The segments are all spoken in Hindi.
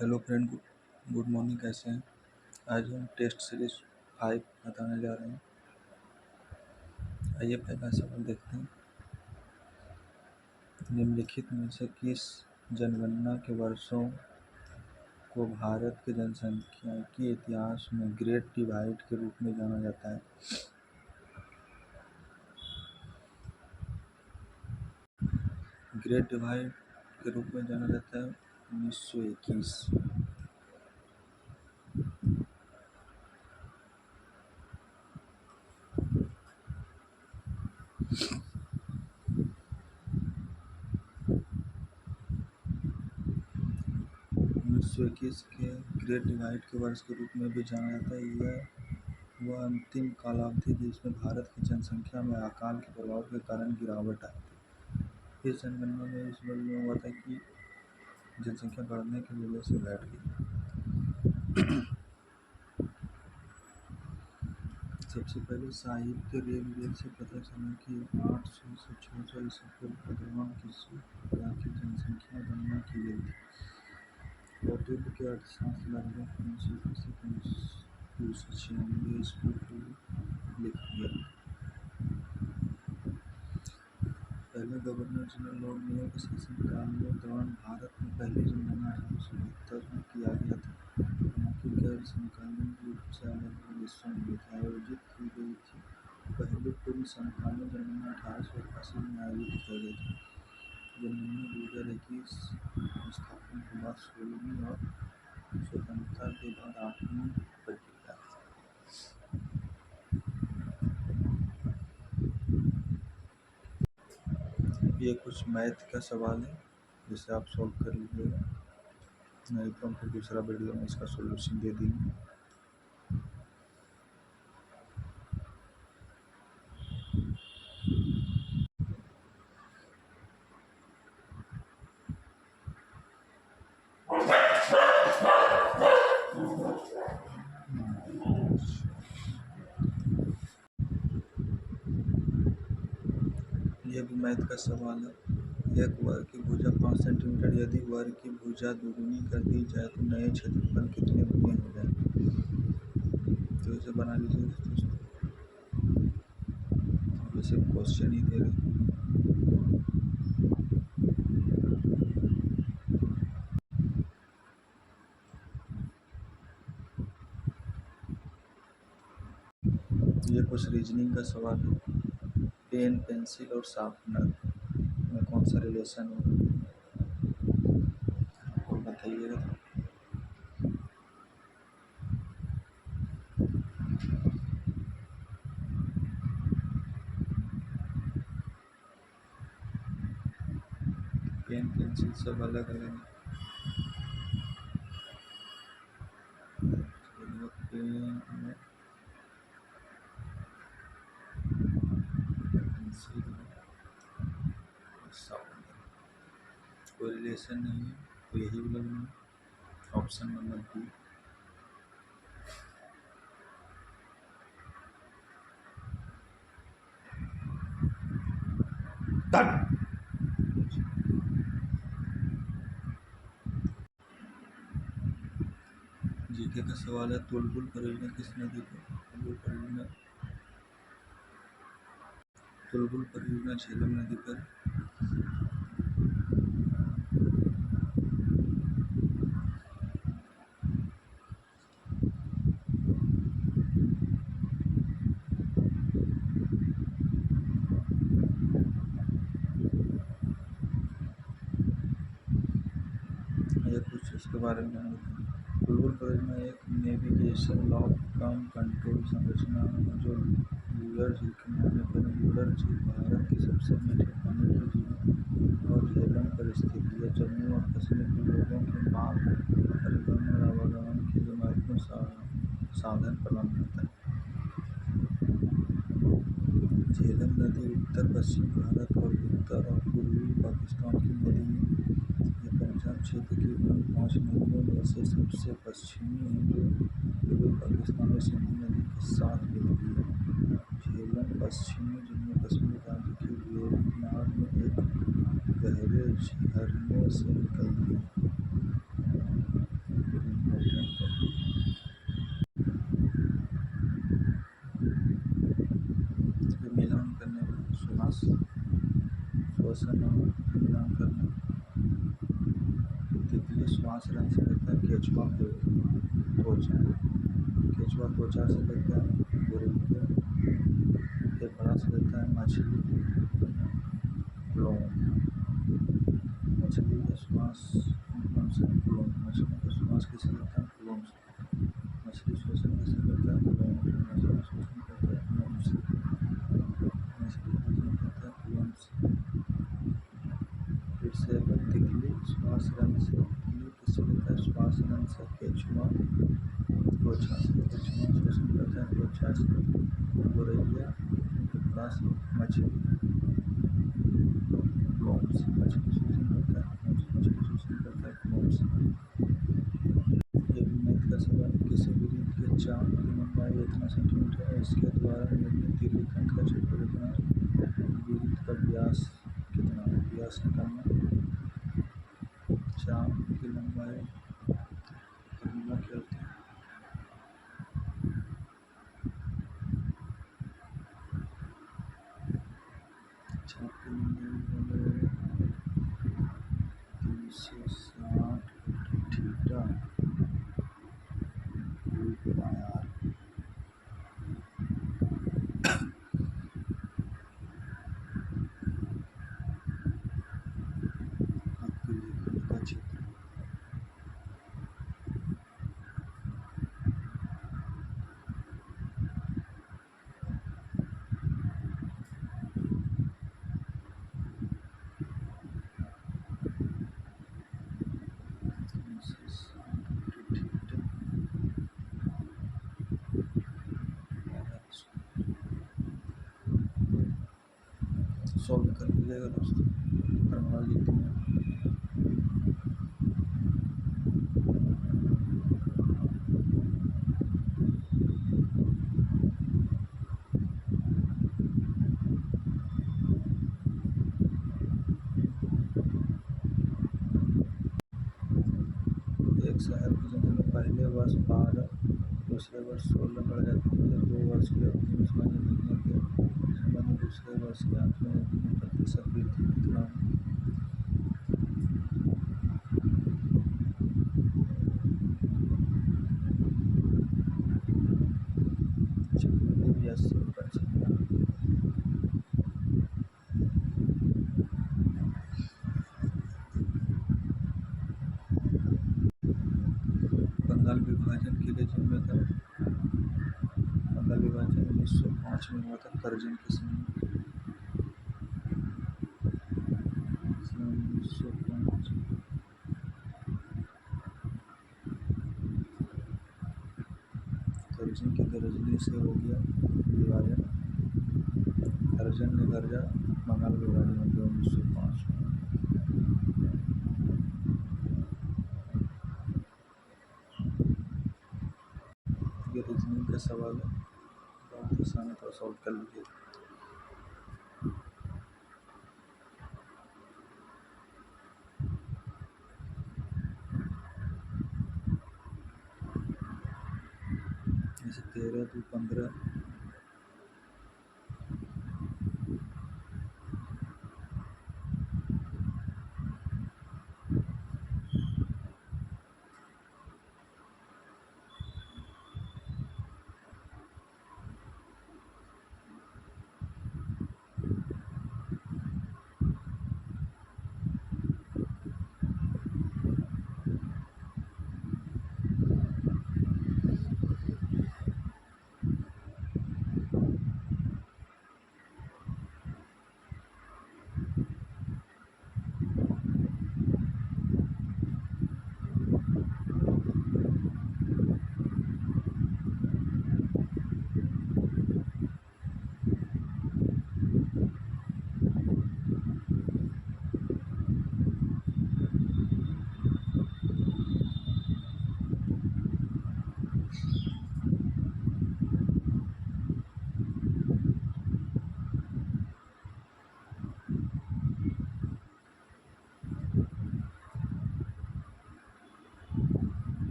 Hello friend, good morning. कैसे हैं? आज हम टेस्ट सीरीज 5 बताने जा रहे हैं। आइए पहला सवाल देखते हैं। निम्नलिखित में से किस जनगणना के वर्षों को भारत के जनसंख्यिकी इतिहास में ग्रेट डिवाइड के रूप में जाना जाता है? ग्रेट डिवाइड के रूप में जाना जाता है 1921। 1921 के ग्रेट डिवाइड के वर्ष के रूप में भी जाना जाता है। यह वह अंतिम कालावधि जिसमें भारत की जनसंख्या में अकाल के प्रभाव के कारण गिरावट आई थी। इस जनगणना में इस वर्ग में हुआ था कि जनसंख्या बढ़ने की वजह से घट गई। सबसे पहले साहित्य रेलवे से पता चला कि 800 से 600 ईसा पूर्व के दौरान किसी प्रकार की जनसंख्या गणना की गई थी। कौटिल्य के अर्थशास्त्र लगभग 500 से 296 ईस्वी पूर्व लिखा गया। पहले गवर्नर जनरल लॉर्ड मेयो के शासनकाल के दौरान भारत में पहली जनगणना 1872 में किया गया था। हालांकि गैर समकालीन रूप से अलग-अलग हिस्सों में आयोजित की गई थी। पहली पूर्ण समकालीन जनगणना 1881 में आयोजित किया गया था। जनगणना 2021 स्थापना के बाद 16वीं और स्वतंत्रता के बाद 8वीं प्रक्रिया है। ये कुछ मैथ का सवाल है जिसे आप सॉल्व कर लीजिएगा, नहीं तो हम फिर दूसरा वीडियो में इसका सॉल्यूशन दे देंगे। यह भी मैथ का सवाल है। एक वर्ग की भुजा 5 सेंटीमीटर। यदि वर्ग की भुजा दोगुनी कर दी जाए तो नए क्षेत्रफल कितने गुने हो जाए? तो इसे बना लीजिए दोस्तों। वैसे क्वेश्चन ही दे रहे। ये कुछ रीजनिंग का सवाल है। पेन, पेंसिल और शार्पनर में कौन सा रिलेशन है, और बताइएगा। पेन पेंसिल सब अलग अलग है। पेन पेंसिल शार्पनर कोई रिलेशन नहीं है, तो यही लगना है। Option number B. जीके का सवाल है। तुलबुल परियोजना किस नदी पर? तुलबुल परियोजना झेलम नदी पर। या कुछ इसके बारे में जाना होता है। तुलबुल परियोजना एक नेविगेशन लॉन्ग टर्म कंट्रोल संरचना है जो वुलर झील के किनारे पर। वुलर झील भारत की सबसे मीठे पानी की झील और झेलम पर स्थित है। यह जम्मू और कश्मीर के लोगों के माल परिवहन और आवागमन के लिए महत्वपूर्ण साधन प्रदान करता है। झेलम नदी उत्तर पश्चिम भारत और उत्तर और पूर्वी पाकिस्तान की नदी है। यह पंजाब क्षेत्र की उन 5 नदियों में से सबसे पश्चिमी है जो पूर्वी पाकिस्तान में सिंधु नदी के साथ मिलती है। झेलम पश्चिमी जम्मू कश्मीर राज्य के वेलिनाड में एक गहरे झरने से निकलती है। मिलान करने वाला श्वास श्वसन और मिलान करना। तितली श्वास रंग से लेता है केचुआ त्वचा, केचुआ त्वचा से लेता है गोरेलिया, फेफड़ा से लेता है मछली लोम, मछली का श्वास कौन सा लोम, मछली का श्वास किसे लेता है लोम से, मछली श्वसन किसे लेता है लोम, मछली श्वसन करता है लोम से, मछली भोजन करता है लोम से। फिर से अगर तितली श्वास रंग से, तितली किसे लेता है श्वास रंग से केचुआ त्वचा से, केचुआ श्वसन करता है त्वचा से, गोरैया फेफड़ा से, मछली लोम से, मछली श्वसन करता है लोम से, मछली श्वसन करता है लोम से। ये भी मैथ का सवाल, किसी वृत्त के चाप की लंबाई इतना सेंटीमीटर है, इसके द्वारा निर्मित दीर्घवृत्त का क्षेत्रफल इतना है, वृत्त का व्यास कितना है, व्यास निकालना। चाप की लंबाई फॉर्मूला क्या होता है, चाप की लंबाई 360 थीटा पाई। आपके लेखन का क्षेत्र सॉल्व कर लीजिएगा दोस्तों, फॉर्मूला लिख दिया। एक शहर की जनता में पहले वर्ष 12, दूसरे वर्ष 16 बढ़ जाती है जब 2 वर्ष की अवधि में सामान्य वृद्धि के संबंध में दूसरे वर्ष के अंत में वृद्धि में प्रतिशत वृद्धि कितना है। चक्रवृद्धि भी 80%। बंगाल विभाजन के लिए जिम्मेदार, बंगाल विभाजन 1905 में हुआ था, करजन के समय 1905। करजन की गर्जनी से हो गया विभाजन, करजन ने गर्जा, बंगाल विभाजन हो गया 1905 में। ये रीजनिंग का सवाल है, बहुत आसान है, तो सॉल्व कर लीजिए। जैसे 13 2 15,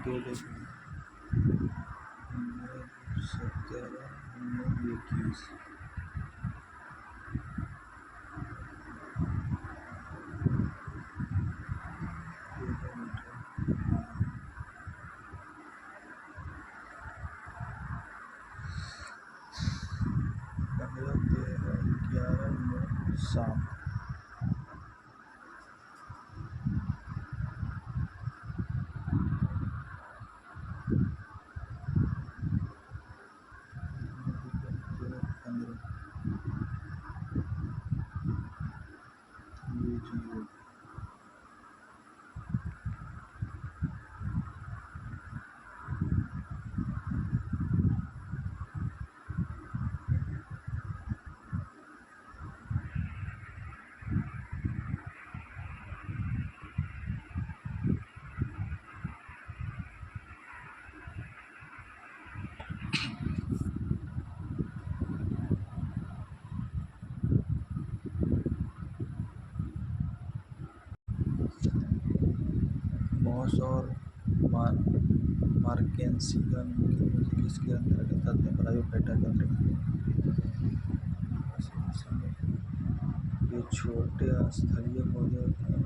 दो लोग हैं, उनमें 17, उनमें 21। पंद्रह, 13, 11, 9, 7। ये जीरो। मॉस और मार्केंसिया निम्नलिखित में से किसके अंतर्गत आते हैं? ब्रायोफाइटा के अंतर्गत। ये छोटे स्थलीय पौधे होते हैं।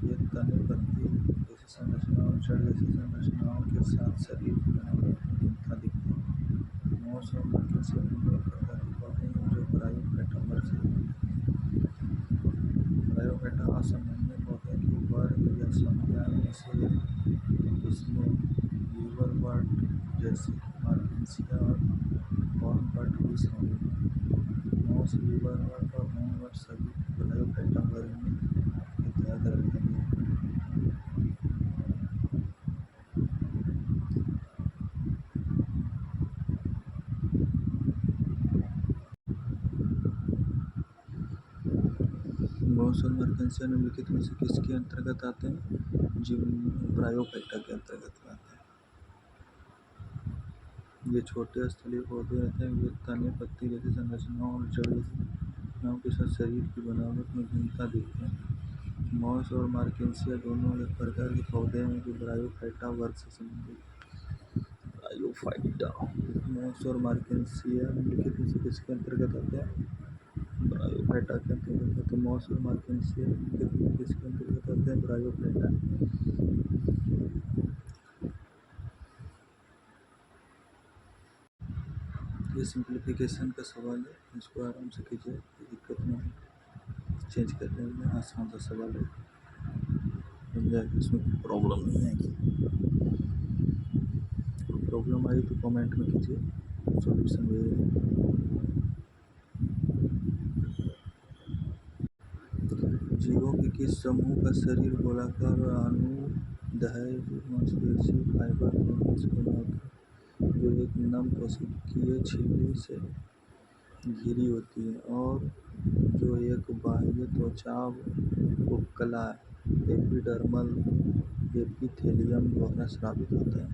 ये तने पत्ती जैसी संरचनाओं और जड़ जैसी संरचनाओं के साथ शरीर की बनावट में भिन्नता दिखती है। मॉस और मार्केंसिया निम्न एक प्रकार के पौधे हैं जो ब्रायोफाइटा वर्ग से संबंधित हैं। ब्रायोफाइटा असामान्य पौधे के वर्ग या समुदाय में से एक है। इसमें लीवरवर्ट जैसे कि मार्केंसिया और हॉर्नवर्ट भी शामिल हैं। मॉस, लीवरवर्ट और हॉर्नवर्ट सभी ब्रायोफाइटा वर्ग के तहत रखे गए हैं। मॉस और मार्केंसिया निम्नलिखित में से किसके अंतर्गत आते हैं? ब्रायोफाइटा के अंतर्गत आते हैं। ये छोटे स्थलीय पौधे रहते हैं। वे तने पत्ती जैसी संरचनाओं और जड़ जैसी संरचनाओं के साथ शरीर की बनावट में भिन्नता दिखते हैं। मॉस और मार्केंसिया दोनों एक प्रकार के पौधे हैं जो ब्रायोफाइटा वर्ग से संबंधित हैं। ब्रायोफाइटा। मॉस और मार्केंसिया निम्नलिखित में से किसके अंतर्गत आते हैं? ब्रायोफाइटा के अंतर्गत आते हैं। मॉस और मार्केंसिया निम्नलिखित में किसके अंतर्गत आते हैं? ब्रायोफाइटा। ये सिंप्लीफिकेशन का सवाल है, इसको आराम से कीजिए, कोई दिक्कत नहीं है। चेंज करने में आसान सा सवाल है, मिल जाएगा, इसमें कोई प्रॉब्लम नहीं आएगी। कोई प्रॉब्लम आई तो कमेंट में कीजिए, सॉल्यूशन भेज दें। जीवों के किस समूह का शरीर गोलाकार और अनुदैर्घ्य मांसपेशी फाइबर दोनों से बना होता है, जो एक नम कोशिकीय झिल्ली से घिरी होती है और जो एक बाह्य त्वचा उपकला एपिडर्मल एपिथेलियम द्वारा स्रावित होता है?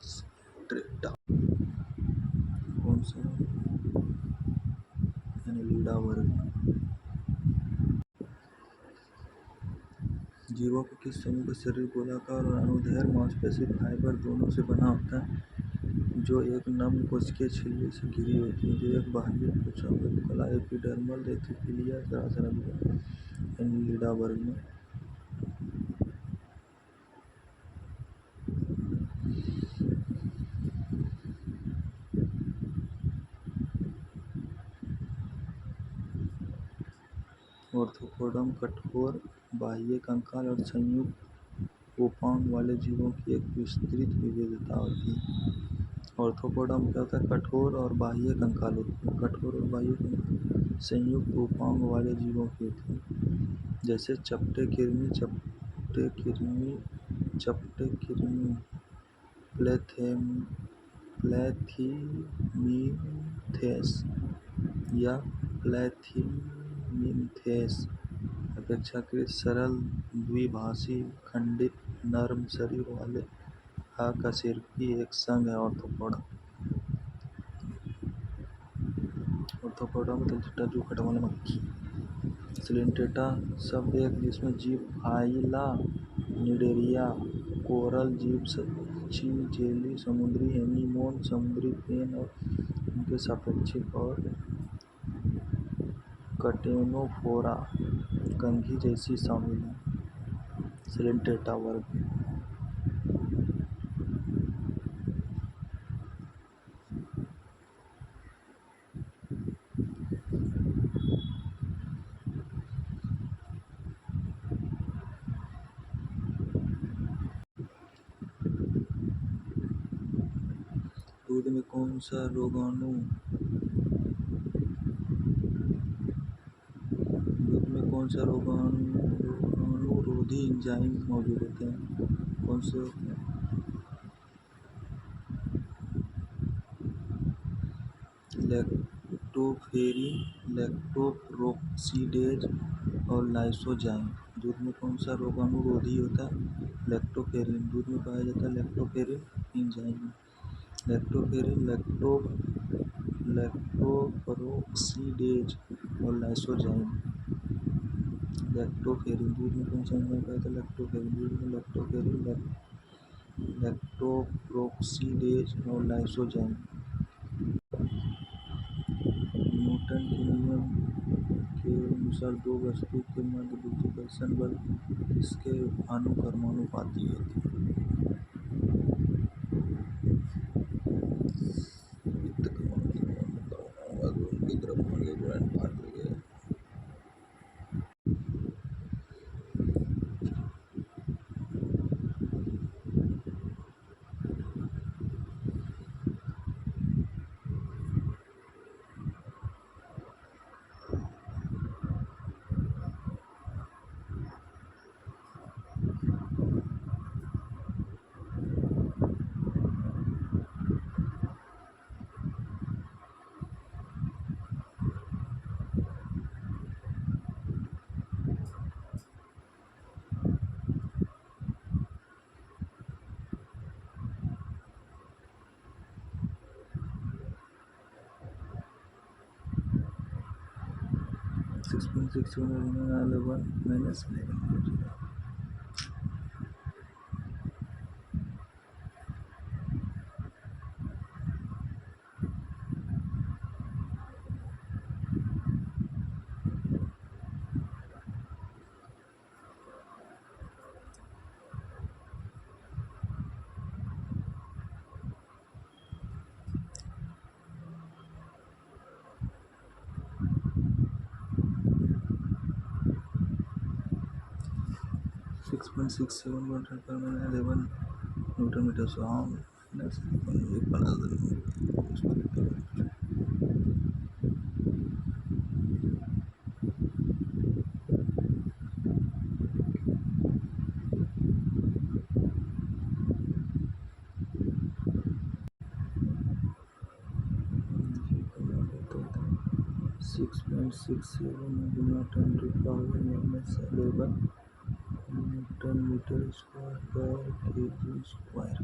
स्ट्रेटा। कौन सा? एनिलिडा वर्ग। जीवों के किस समूह का शरीर गोलाकार और अनुदैर्घ्य मांसपेशी फाइबर दोनों से बना होता है, जो एक नम कोशिकीय झिल्ली से घिरी होती है, जो एक बाह्य त्वचा उपकला एपिडर्मल एपिथेलियम द्वारा स्रावित होता है? एनिलिडा वर्ग में। ऑर्थोपोडम कठोर बाह्य कंकाल और संयुक्त उपांग वाले जीवों की एक विस्तृत विविधता होती है। ऑर्थोपोडम क्या होता है? कठोर और बाह्य कंकाल होते हैं। कठोर और बाह्य कंकाल संयुक्त उपांग वाले जीवों की होती है, जैसे चपटे कृमि, प्लैथिमिथेस या प्लैथिमिथेस अपेक्षाकृत सरल द्विभाषी खंडित नर्म शरीर वाले अकशेरुकी एक संघ है। ऑर्थोपोडा मतलब जू खटमल वाला मक्खी। सिलेंटेटा शब्द एक जिसमें जीव फाइला निडेरिया, कोरल जीव, छी जेली, समुद्री एनीमोन, समुद्री पेन और उनके सापेक्षिक और कटेनोफोरा कंघी जैसी शामिल हैं। सेलेंटेटा वर्ग। दूध में कौन सा रोगाणुरोधी एंजाइम मौजूद होते हैं? कौन से होते हैं? लैक्टोफेरिन, लैक्टोपेरोक्सीडेज और लाइसोजाइम। दूध में कौन सा रोगाणुरोधी होता है? लैक्टोफेरिन। दूध में पाया जाता है लैक्टोफेरिन एंजाइम। लैक्टोफेरिन, लैक्टोपेरोक्सीडेज और लाइसोजाइम। लैक्टोफेरिन। दूध में कौन सा एंजाइम पाया जाता है? लैक्टोफेरिन। दूध में लैक्टोफेरिन, लैक्टोपेरोक्सीडेज और लाइसोजाइम। न्यूटन के नियम के अनुसार दो वस्तु के मध्य गुरुत्वाकर्षण बल किसके अनुक्रमानुपाती होती है? उनके द्रव्यमान के गुणनफल के। 6.61 11 न्यूटन मीटर सॉन्ग एक बना सिक्स पॉइंट सिक्स सेवन गुना 10⁻11 न्यूटन मीटर स्क्वायर पर केजी स्क्वायर।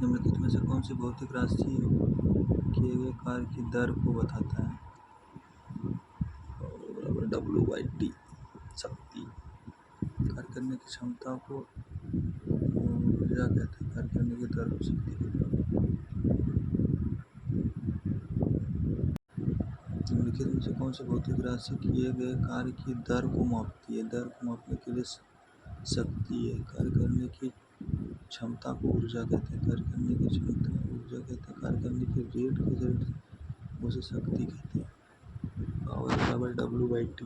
निम्नलिखित में से कौन सी भौतिक राशि किए गए कार्य की दर को बताता है? W/T। शक्ति। कार्य करने की क्षमता को ऊर्जा कहते हैं। कार्य करने की दर को शक्ति कहते हैं। निम्नलिखित में से कौन सी भौतिक राशि किए गए कार्य की दर को मापती है? दर को मापने के लिए शक्ति है। कार्य करने की क्षमता को ऊर्जा कहते हैं। कार्य करने की क्षमता ऊर्जा कहते हैं। कार्य करने की रेट के जरिए उसे शक्ति कहते हैं। पावर बराबर W/T।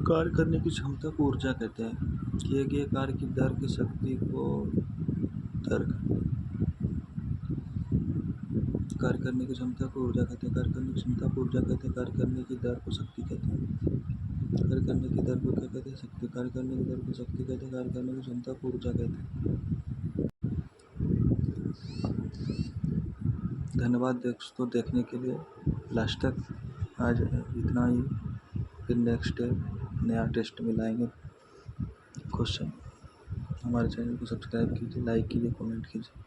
कार्य करने की क्षमता को ऊर्जा कहते हैं। किए गए कार्य की दर की शक्ति को दर कार्य करने की क्षमता को ऊर्जा कहते हैं। कार्य करने की क्षमता को ऊर्जा कहते हैं। कार्य करने की दर को शक्ति कहते हैं। कार्य करने की दर को क्या कहते हैं? शक्ति। कार्य करने की दर को शक्ति कहते हैं। कार्य करने की क्षमता को ऊर्जा कहते हैं। धन्यवाद दोस्तों देखने के लिए। लास्ट तक आज इतना ही। फिर नेक्स्ट नया टेस्ट में लाएंगे क्वेश्चन। हमारे चैनल को सब्सक्राइब कीजिए, लाइक कीजिए, कमेंट कीजिए।